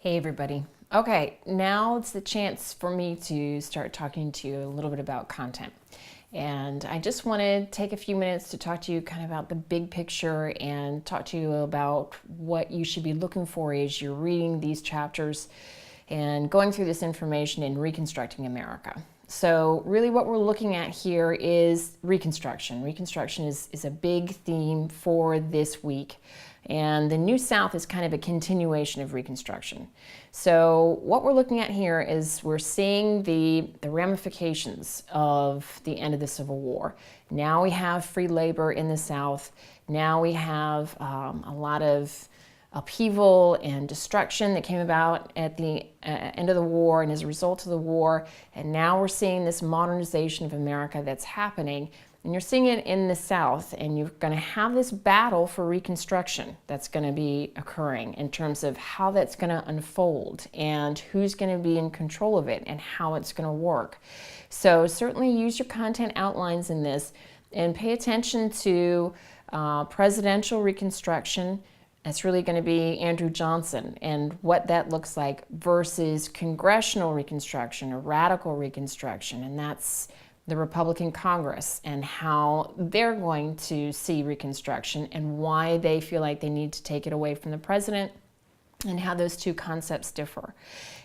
Hey everybody. Okay, now it's the chance for me to start talking to you a little bit about content. And I just want to take a few minutes to talk to you kind of about the big picture and talk to you about what you should be looking for as you're reading these chapters and going through this information in Reconstructing America. So really what we're looking at here is Reconstruction. Reconstruction is a big theme for this week. And the New South is kind of a continuation of Reconstruction. So what we're looking at here is we're seeing the ramifications of the end of the Civil War. Now we have free labor in the South. Now we have a lot of upheaval and destruction that came about at the end of the war and as a result of the war. And now we're seeing this modernization of America that's happening. And you're seeing it in the South, and you're going to have this battle for Reconstruction that's going to be occurring in terms of how that's going to unfold and who's going to be in control of it and how it's going to work. So certainly use your content outlines in this and pay attention to presidential Reconstruction. That's really going to be Andrew Johnson and what that looks like versus congressional Reconstruction or radical Reconstruction, and that's the Republican Congress and how they're going to see Reconstruction and why they feel like they need to take it away from the president and how those two concepts differ.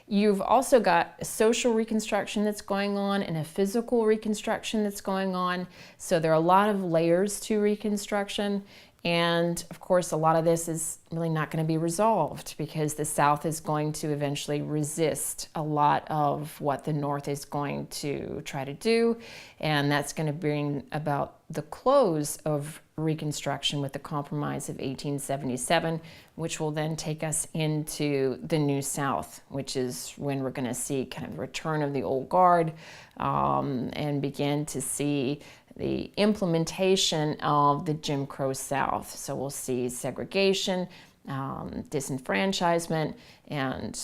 You've also got a social Reconstruction that's going on and a physical Reconstruction that's going on. So there are a lot of layers to Reconstruction. And of course, a lot of this is really not going to be resolved because the South is going to eventually resist a lot of what the North is going to try to do. And that's going to bring about the close of Reconstruction with the Compromise of 1877, which will then take us into the New South, which is when we're going to see kind of the return of the old guard and begin to see the implementation of the Jim Crow South. So we'll see segregation, disenfranchisement, and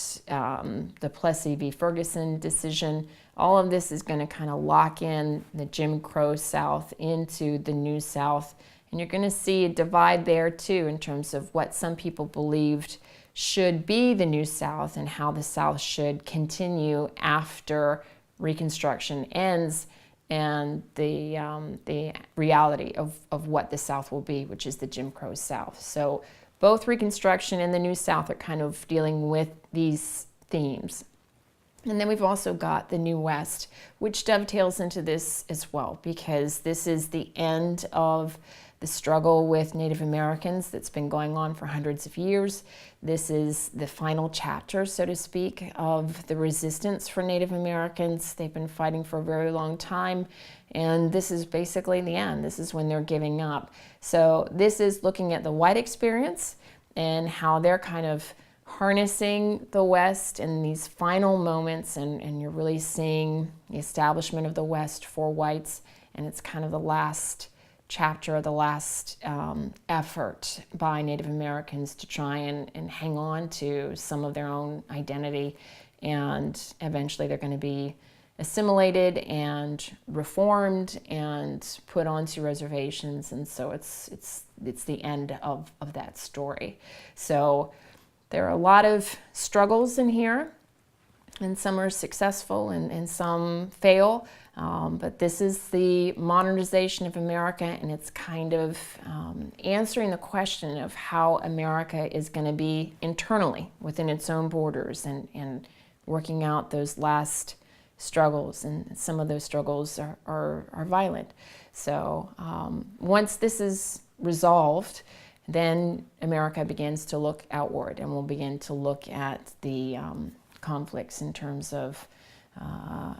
the Plessy v. Ferguson decision. All of this is going to kind of lock in the Jim Crow South into the New South. And you're going to see a divide there too in terms of what some people believed should be the New South and how the South should continue after Reconstruction ends, and the reality of what the South will be, which is the Jim Crow South. So both Reconstruction and the New South are kind of dealing with these themes. And then we've also got the New West, which dovetails into this as well, because this is the end of the struggle with Native Americans that's been going on for hundreds of years. This is the final chapter, so to speak, of the resistance for Native Americans. They've been fighting for a very long time, and this is basically the end. This is when they're giving up. So this is looking at the white experience and how they're kind of harnessing the West in these final moments, and you're really seeing the establishment of the West for whites, and it's kind of the last chapter, the last effort by Native Americans to try and hang on to some of their own identity, and eventually they're going to be assimilated and reformed and put onto reservations, and so it's the end of that story. So there are a lot of struggles in here, and some are successful and some fail. But this is the modernization of America, and it's kind of answering the question of how America is going to be internally within its own borders and working out those last struggles. And some of those struggles are violent. So once this is resolved, then America begins to look outward, and we'll begin to look at the conflicts in terms of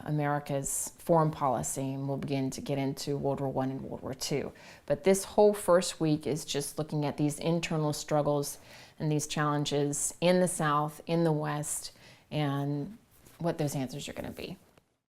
America's foreign policy, and we'll begin to get into World War I and World War II. But this whole first week is just looking at these internal struggles and these challenges in the South, in the West, and what those answers are going to be.